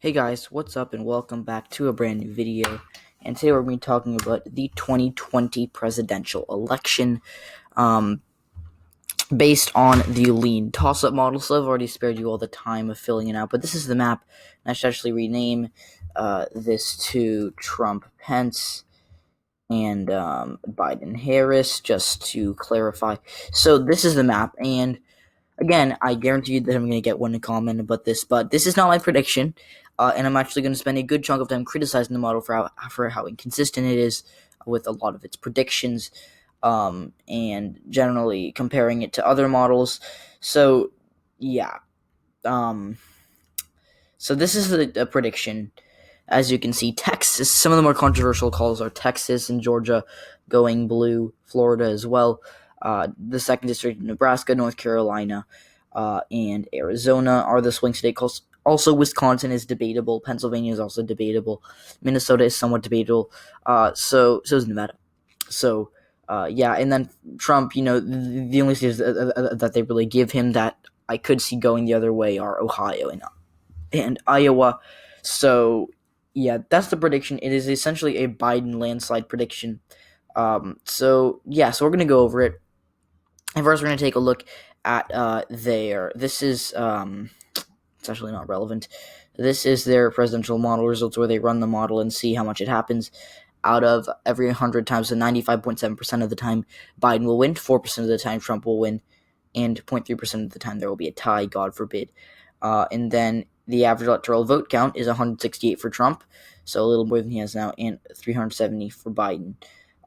Hey guys, what's up and welcome back to a brand new video. And today we're going to be talking about the 2020 presidential election based on the LeanTossup model. So I've already spared you all the time of filling it out, but this is the map. And I should actually rename this to Trump Pence and Biden Harris just to clarify. So this is the map, and again, I guarantee you that I'm going to get one to comment about this, but this is not my prediction, and I'm actually going to spend a good chunk of time criticizing the model for how inconsistent it is with a lot of its predictions, and generally comparing it to other models. So, yeah. So this is a prediction. As you can see, Texas, some of the more controversial calls are Texas and Georgia going blue, Florida as well. The 2nd District, Nebraska, North Carolina, and Arizona are the swing state calls. Also, Wisconsin is debatable. Pennsylvania is also debatable. Minnesota is somewhat debatable. So is Nevada. So, yeah, and then Trump, the only states that they really give him that I could see going the other way are Ohio and Iowa. So, yeah, that's the prediction. It is essentially a Biden landslide prediction. So we're going to go over it. And first, we're going to take a look at this is, it's actually not relevant. This is their presidential model results where they run the model and see how much it happens. Out of every 100 times, so 95.7% of the time, Biden will win, 4% of the time, Trump will win, and 0.3% of the time, there will be a tie, God forbid. And then the average electoral vote count is 168 for Trump, so a little more than he has now, and 370 for Biden.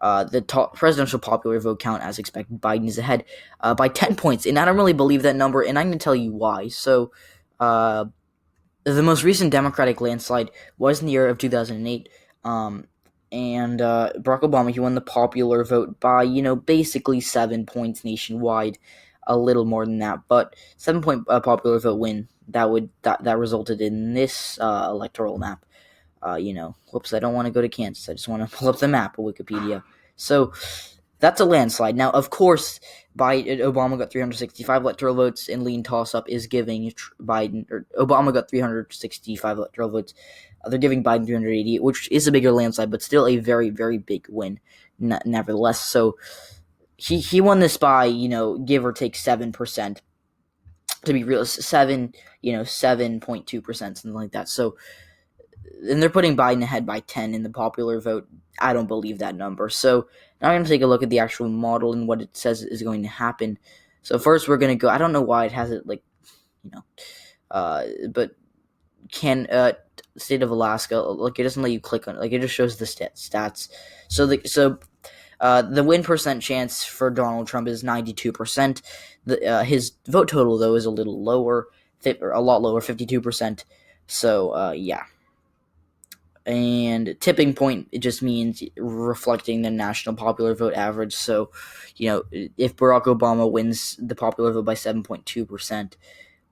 The presidential popular vote count, as expected, Biden is ahead by 10 points, and I don't really believe that number, and I'm going to tell you why. So, the most recent Democratic landslide was in the year of 2008, and Barack Obama, he won the popular vote by, basically 7 points nationwide, a little more than that, but 7-point popular vote win, that resulted in this electoral map. Whoops, I don't want to go to Kansas. I just want to pull up the map of Wikipedia. So that's a landslide. Now, of course, Obama got 365 electoral votes, and LeanTossup is giving Biden, or Obama got 365 electoral votes. They're giving Biden 380, which is a bigger landslide, but still a very, very big win, nevertheless. So he won this by, give or take 7%. To be real, 7.2%, something like that. So, and they're putting Biden ahead by 10 in the popular vote. I don't believe that number. So now I'm going to take a look at the actual model and what it says is going to happen. So first we're going to go, I don't know why it has it but state of Alaska, it doesn't let you click on it. It just shows the stats. So the win percent chance for Donald Trump is 92%. His vote total, though, is a little lower, a lot lower, 52%. So, yeah. And tipping point, it just means reflecting the national popular vote average. So, if Barack Obama wins the popular vote by 7.2%,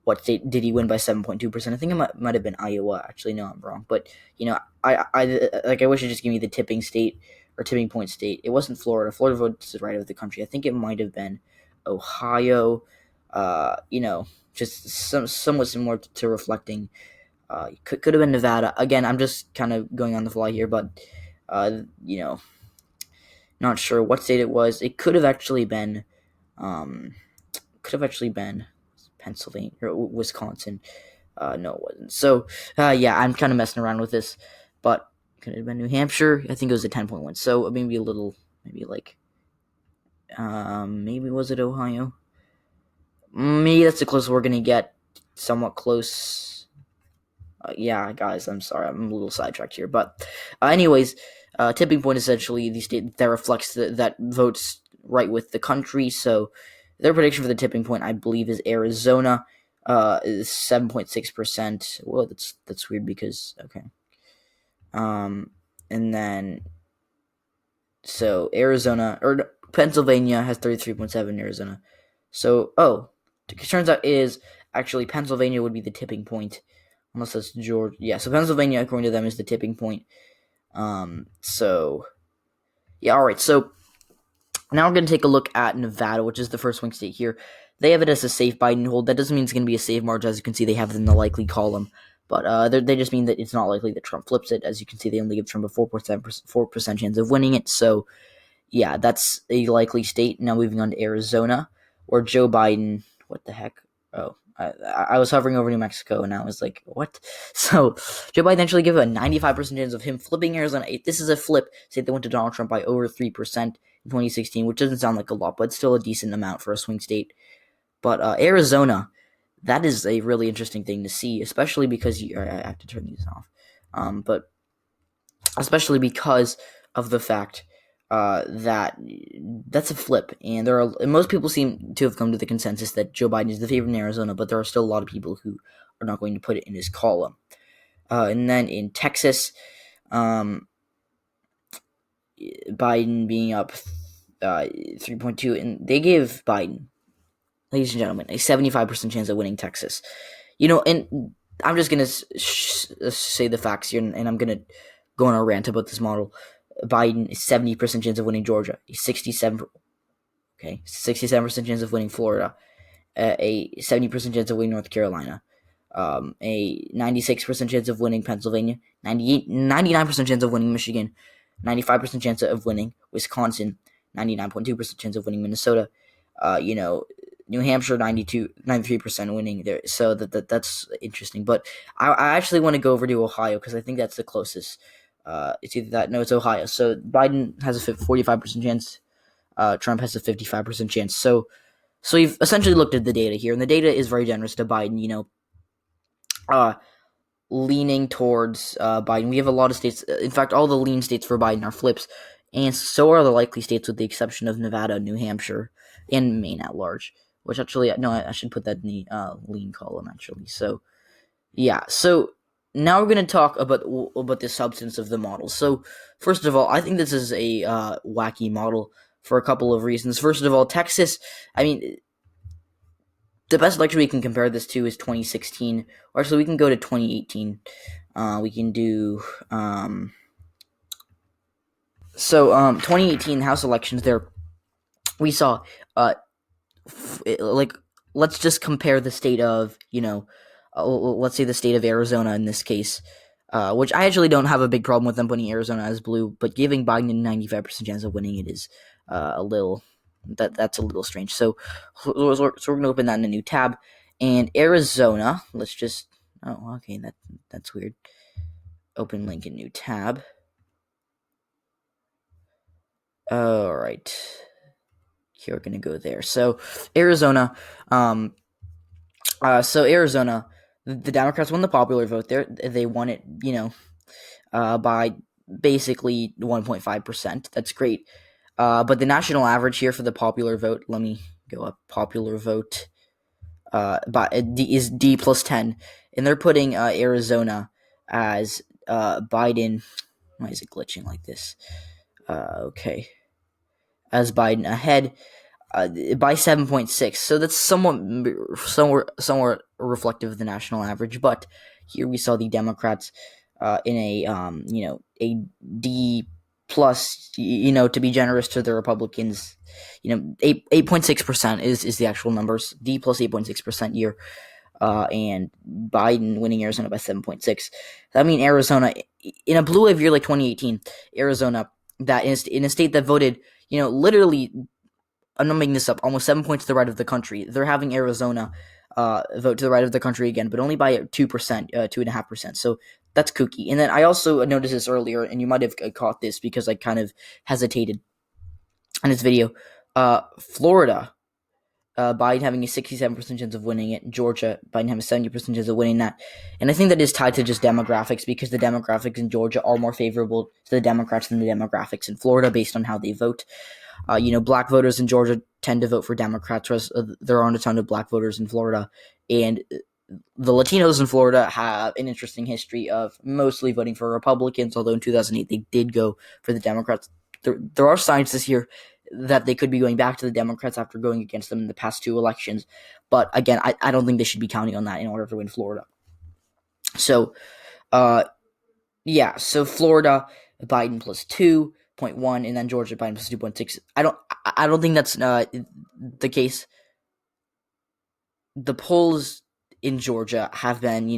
what state did he win by 7.2%? I think it might have been Iowa. Actually, no, I'm wrong. But, I wish it just gave me the tipping state or tipping point state. It wasn't Florida. Florida votes right out of the country. I think it might have been Ohio. Just somewhat similar to reflecting. Could have been Nevada. Again, I'm just kind of going on the fly here, but not sure what state it was. It could have actually been, Pennsylvania or Wisconsin. No, it wasn't. So, I'm kind of messing around with this, but could have been New Hampshire. I think it was a 10.1. So maybe maybe was it Ohio? Maybe that's the closest we're gonna get. Somewhat close. Guys, I'm sorry, I'm a little sidetracked here, but anyways, tipping point is essentially the state that reflects that votes right with the country. So their prediction for the tipping point, I believe, is Arizona, is 7.6%. Well, that's weird because okay, and then so Arizona or Pennsylvania has 33.7. Arizona, so it turns out is actually Pennsylvania would be the tipping point. Unless that's Georgia. Yeah, so Pennsylvania, according to them, is the tipping point. All right. So now we're going to take a look at Nevada, which is the first swing state here. They have it as a safe Biden hold. That doesn't mean it's going to be a safe margin. As you can see, they have it in the likely column. But they just mean that it's not likely that Trump flips it. As you can see, they only give Trump a 4% chance of winning it. So, yeah, that's a likely state. Now moving on to Arizona, where Joe Biden, what the heck? Oh, I was hovering over New Mexico, and I was like, what? So, Joe Biden actually gave a 95% chance of him flipping Arizona. This is a flip state that went to Donald Trump by over 3% in 2016, which doesn't sound like a lot, but still a decent amount for a swing state. But Arizona, that is a really interesting thing to see, especially because I have to turn these off. But especially because of the fact that that's a flip, and most people seem to have come to the consensus that Joe Biden is the favorite in Arizona, but there are still a lot of people who are not going to put it in his column. And then in Texas, Biden being up 3.2, and they gave Biden, ladies and gentlemen, a 75% chance of winning Texas. And I'm just going to say the facts here, and I'm going to go on a rant about this model. Biden is 70% chance of winning Georgia, a 67% chance of winning Florida, a 70% chance of winning North Carolina, a 96% chance of winning Pennsylvania, 99% chance of winning Michigan, 95% chance of winning Wisconsin, 99.2% chance of winning Minnesota, New Hampshire, 93% winning there. So that's interesting. But I actually want to go over to Ohio because I think that's the closest. It's either that. No, it's Ohio. So Biden has a 45% chance. Trump has a 55% chance. So you've essentially looked at the data here, and the data is very generous to Biden. Leaning towards Biden. We have a lot of states. In fact, all the lean states for Biden are flips, and so are the likely states, with the exception of Nevada, New Hampshire, and Maine at large. Which actually, no, I should put that in the lean column actually. So, yeah. So now we're going to talk about the substance of the model. So first of all, I think this is a wacky model for a couple of reasons. First of all, Texas. I mean, the best election we can compare this to is 2016, or actually we can go to 2018. We can do 2018 House elections. There, we saw let's just compare the state of let's say the state of Arizona in this case, which I actually don't have a big problem with them putting Arizona as blue, but giving Biden a 95% chance of winning it is a little. That's a little strange. So we're going to open that in a new tab. And Arizona, let's just... Oh, okay, that's weird. Open link in new tab. All right. Here we're going to go there. So Arizona, Arizona, the Democrats won the popular vote there. They won it, by basically 1.5%. That's great. But the national average here for the popular vote, let me go up, popular vote, is D plus 10. And they're putting Arizona as Biden. Why is it glitching like this? Okay. As Biden ahead by 7.6. So that's somewhat reflective of the national average. But here we saw the Democrats in a D plus, to be generous to the Republicans, 8.6% is the actual numbers. D plus 8.6% year, and Biden winning Arizona by 7.6. That means Arizona, in a blue wave year like 2018, Arizona, that is in a state that voted, literally, I'm not making this up, almost 7 points to the right of the country. They're having Arizona vote to the right of the country again, but only by 2%, 2.5%. So that's kooky. And then I also noticed this earlier, and you might have caught this because I kind of hesitated in this video. Florida, Biden having a 67% chance of winning it. Georgia, Biden having a 70% chance of winning that. And I think that is tied to just demographics, because the demographics in Georgia are more favorable to the Democrats than the demographics in Florida based on how they vote. Black voters in Georgia tend to vote for Democrats, whereas there aren't a ton of black voters in Florida. And the Latinos in Florida have an interesting history of mostly voting for Republicans, although in 2008 they did go for the Democrats. There are signs this year that they could be going back to the Democrats after going against them in the past two elections. But again, I don't think they should be counting on that in order to win Florida. So, so Florida, Biden plus 2.1, and then Georgia, Biden plus 2.6. I don't think that's the case. The polls in Georgia have been,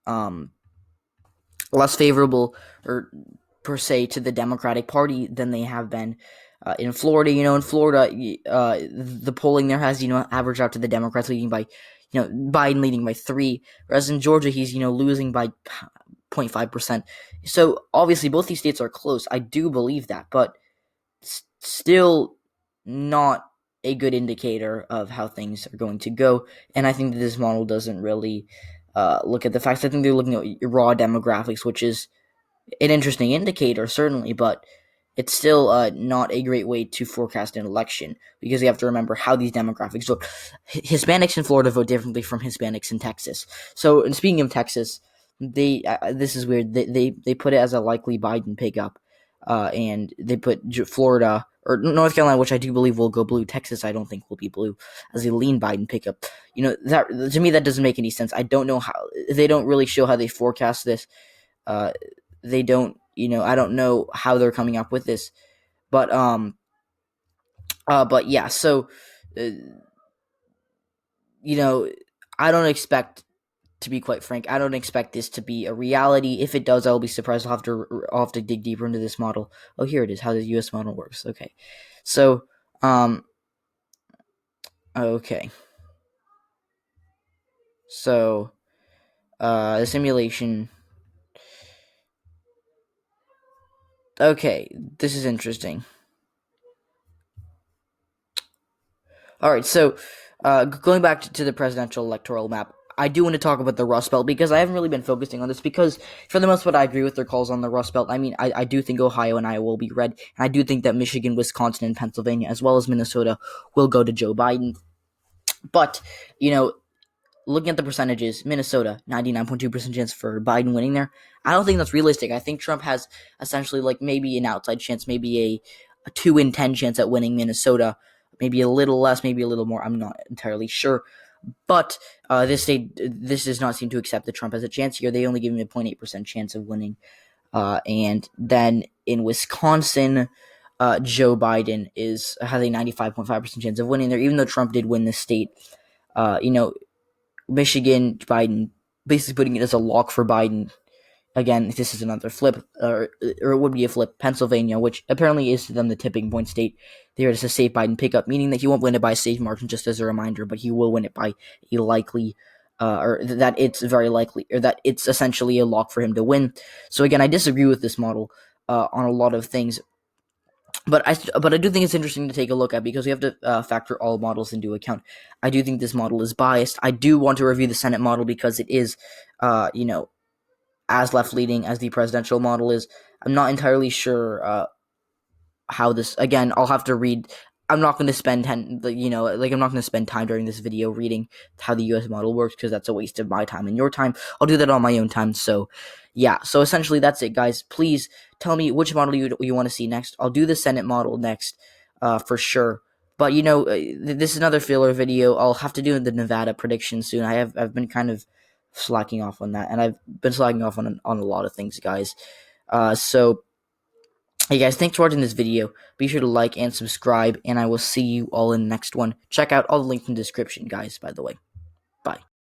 less favorable or per se to the Democratic Party than they have been in Florida. In Florida, the polling there has averaged out to the Democrats leading by Biden leading by 3, whereas in Georgia he's losing by 0.5%. So obviously both these states are close. I do believe that, but still not a good indicator of how things are going to go. And I think that this model doesn't really look at the facts. I think they're looking at raw demographics, which is an interesting indicator, certainly, but it's still not a great way to forecast an election, because you have to remember how these demographics vote. Hispanics in Florida vote differently from Hispanics in Texas. So, and speaking of Texas, they this is weird. They put it as a likely Biden pickup, and they put Florida or North Carolina, which I do believe will go blue. Texas, I don't think will be blue, as a lean Biden pickup. That to me that doesn't make any sense. I don't know how they don't really show how they forecast this. They don't, I don't know how they're coming up with this, but yeah. So, I don't expect, to be quite frank, I don't expect this to be a reality. If it does, I'll be surprised. I'll have to dig deeper into this model. Oh, here it is, how the U.S. model works. Okay, so, okay, so, the simulation. Okay, this is interesting. All right, so going back to the presidential electoral map, I do want to talk about the Rust Belt, because I haven't really been focusing on this, because for the most part I agree with their calls on the Rust Belt. I mean, I do think Ohio and Iowa will be red, and I do think that Michigan, Wisconsin, and Pennsylvania, as well as Minnesota, will go to Joe Biden. But, looking at the percentages, Minnesota, 99.2% chance for Biden winning there. I don't think that's realistic. I think Trump has essentially maybe an outside chance, maybe a 2 in 10 chance at winning Minnesota. Maybe a little less, maybe a little more. I'm not entirely sure. But this does not seem to accept that Trump has a chance here. They only give him a 0.8% chance of winning. And then in Wisconsin, Joe Biden has a 95.5% chance of winning there, even though Trump did win the state. Michigan, Biden, basically putting it as a lock for Biden. Again, this is another flip, or it would be a flip. Pennsylvania, which apparently is to them the tipping point state, there is a safe Biden pickup, meaning that he won't win it by a safe margin, just as a reminder, but he will win it by a likely, or that it's very likely, or that it's essentially a lock for him to win. So again, I disagree with this model on a lot of things, but I do think it's interesting to take a look at, because we have to factor all models into account. I do think this model is biased. I do want to review the Senate model, because it is, as left-leaning as the presidential model is. I'm not entirely sure how this. Again, I'll have to read. I'm not going to spend I'm not going to spend time during this video reading how the U.S. model works, because that's a waste of my time and your time. I'll do that on my own time. So, yeah. So essentially, that's it, guys. Please tell me which model you want to see next. I'll do the Senate model next, for sure. But this is another filler video. I'll have to do the Nevada prediction soon. I've been kind of slacking off on that, and I've been slacking off on a lot of things, guys. So, hey guys, thanks for watching this video. Be sure to like and subscribe, and I will see you all in the next one. Check out all the links in the description, guys, by the way. Bye.